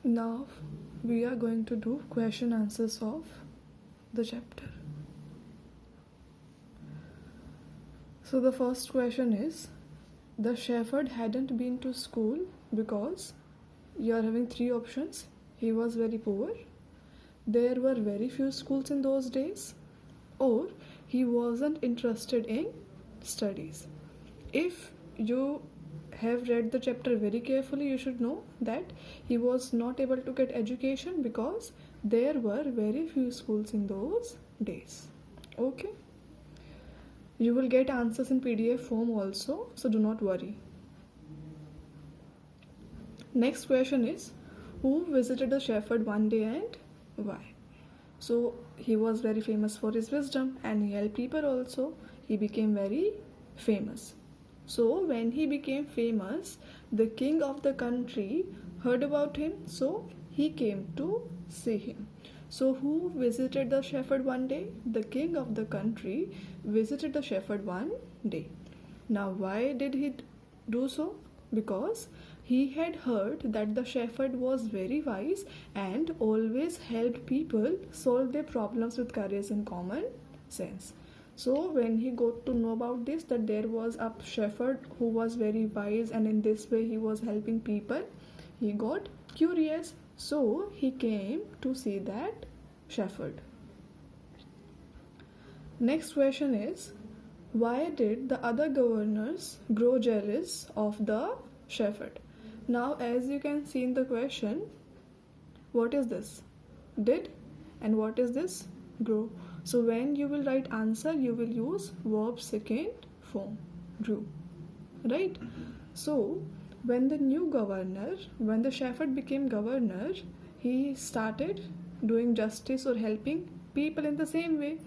Now we are going to do question answers of the chapter. So the first question is, the shepherd hadn't been to school because you are having three options. He was very poor, there were very few schools in those days, or he wasn't interested in studies. If you have read the chapter very carefully, you should know that he was not able to get education because there were very few schools in those days. Okay, you will get answers in PDF form also, so do not worry. Next question is, who visited the shepherd one day and why? So he was very famous for his wisdom and he helped people also. He became very famous. So when he became famous, the king of the country heard about him, so he came to see him. So who visited the shepherd one day? The king of the country visited the shepherd one day. Now why did he do so? Because he had heard that the shepherd was very wise and always helped people solve their problems with courage and common sense. So when he got to know about this, that there was a shepherd who was very wise and in this way he was helping people, he got curious. So he came to see that shepherd. Next question is, why did the other governors grow jealous of the shepherd? Now as you can see in the question, what is this? Did, and what is this? Grow. So when you will write answer, you will use verb second form, grew, right? So when the shepherd became governor, he started doing justice or helping people in the same way.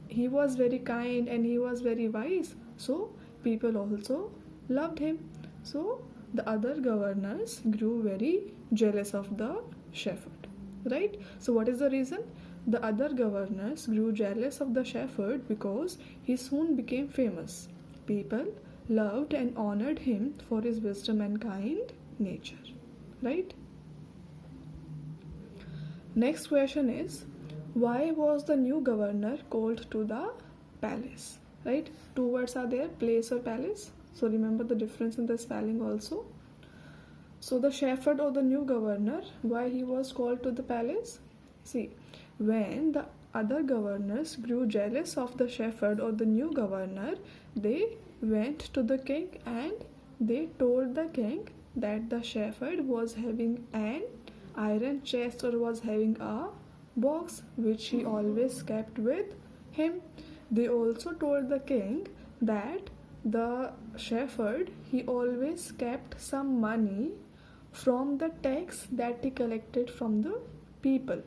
He was very kind and he was very wise, so people also loved him. So the other governors grew very jealous of the shepherd, right? So what is the reason? The other governors grew jealous of the shepherd because he soon became famous. People loved and honored him for his wisdom and kind nature, right? Next question is, why was the new governor called to the palace? Right? Two words are there, place or palace. So remember the difference in the spelling also. So the shepherd or the new governor, why he was called to the palace? See, when the other governors grew jealous of the shepherd or the new governor, they went to the king and they told the king that the shepherd was having an iron chest or was having a box which he always kept with him. They also told the king that the shepherd, he always kept some money from the tax that he collected from the people.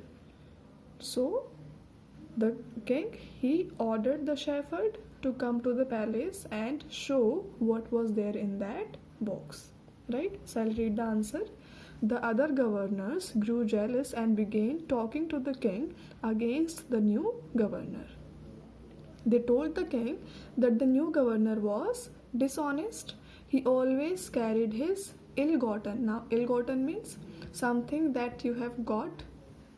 So the king, he ordered the shepherd to come to the palace and show what was there in that box, right? So I'll read the answer. The other governors grew jealous and began talking to the king against the new governor. They told the king that the new governor was dishonest. He always carried his ill-gotten. Now, ill-gotten means something that you have got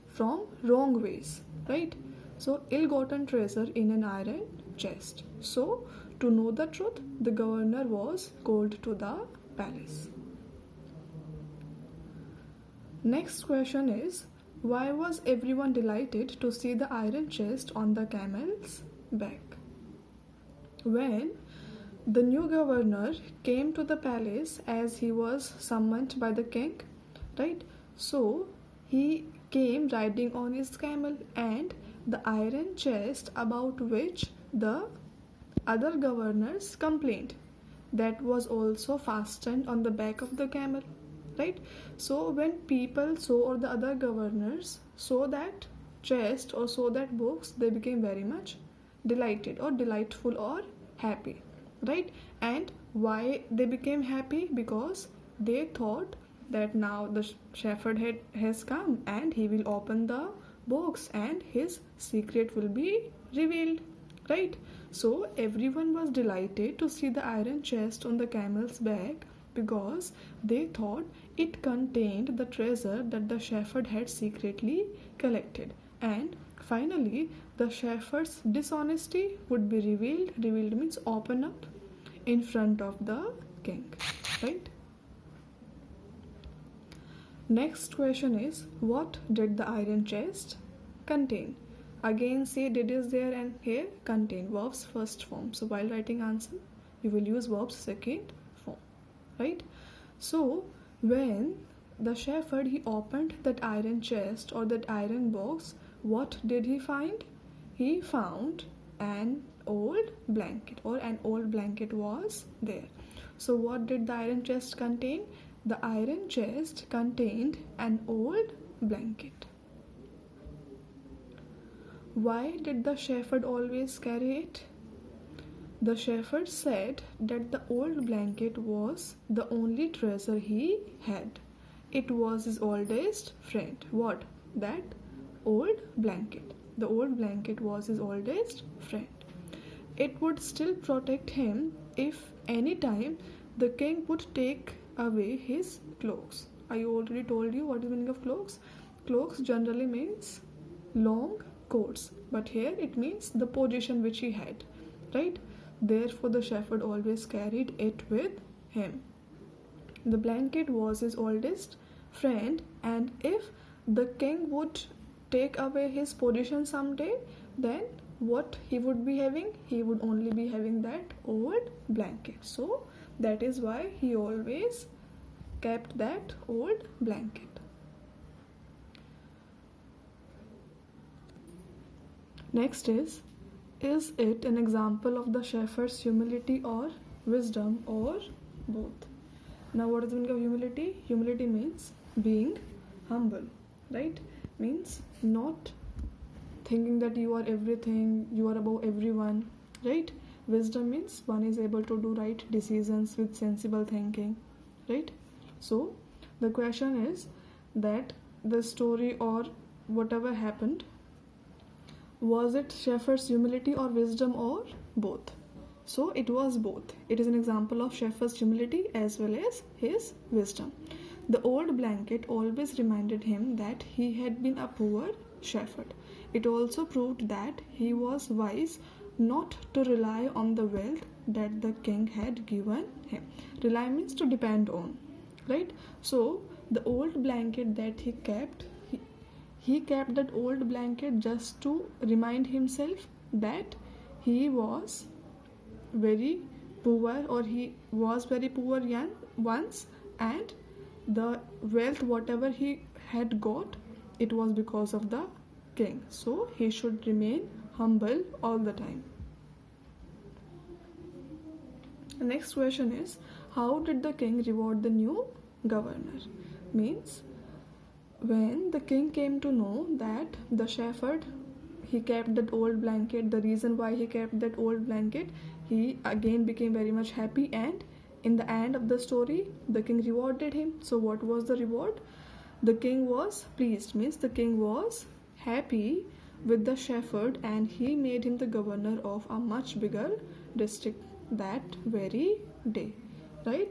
from wrong ways, right? So, ill-gotten treasure in an iron chest. So, to know the truth, the governor was called to the palace. Next question is, why was everyone delighted to see the iron chest on the camel's back? When the new governor came to the palace as he was summoned by the king, right? So he came riding on his camel and the iron chest about which the other governors complained, that was also fastened on the back of the camel, right? So when people saw, or the other governors saw that chest or saw that books, they became very much delighted or delightful or happy, right? And why they became happy? Because they thought that now the shepherd has come and he will open the books and his secret will be revealed, right? So everyone was delighted to see the iron chest on the camel's back because they thought It contained the treasure that the shepherd had secretly collected. And finally, the shepherd's dishonesty would be revealed. Revealed means open up in front of the king, right? Next question is, what did the iron chest contain? Again, see, did is there and here contain, verbs first form. So while writing answer, you will use verbs second form, right? So when the shepherd, he opened that iron chest or that iron box, what did he find? He found an old blanket, or an old blanket was there. So what did the iron chest contain? The iron chest contained an old blanket. Why did the shepherd always carry it? The shepherd said that the old blanket was the only treasure he had. It was his oldest friend. What? That old blanket. The old blanket was his oldest friend. It would still protect him if any time the king would take away his cloaks. I already told you what is the meaning of cloaks. Cloaks generally means long coats, but here it means the position which he had, right? Therefore the shepherd always carried it with him. The blanket was his oldest friend, and if the king would take away his position someday, then what he would be having? He would only be having that old blanket. So that is why he always kept that old blanket. Next is it an example of the shepherd's humility or wisdom, or both? Now what is the meaning of humility? Humility means being humble, right? Means not thinking that you are everything, you are above everyone, right? Wisdom means one is able to do right decisions with sensible thinking, right? So the question is that the story or whatever happened, was it shepherd's humility or wisdom, or both? So it was both. It is an example of shepherd's humility as well as his wisdom. The old blanket always reminded him that he had been a poor shepherd. It also proved that he was wise not to rely on the wealth that the king had given him. Rely means to depend on, right? So the old blanket that he kept, he kept that old blanket just to remind himself that he was very poor, or he was very poor once, and the wealth whatever he had got, it was because of the king. So he should remain humble all the time. The next question is, how did the king reward the new governor? Means when the king came to know that the shepherd, he kept that old blanket, the reason why he kept that old blanket, he again became very much happy, and in the end of the story the king rewarded him. So what was the reward? The king was pleased, means the king was happy with the shepherd, and he made him the governor of a much bigger district that very day, right?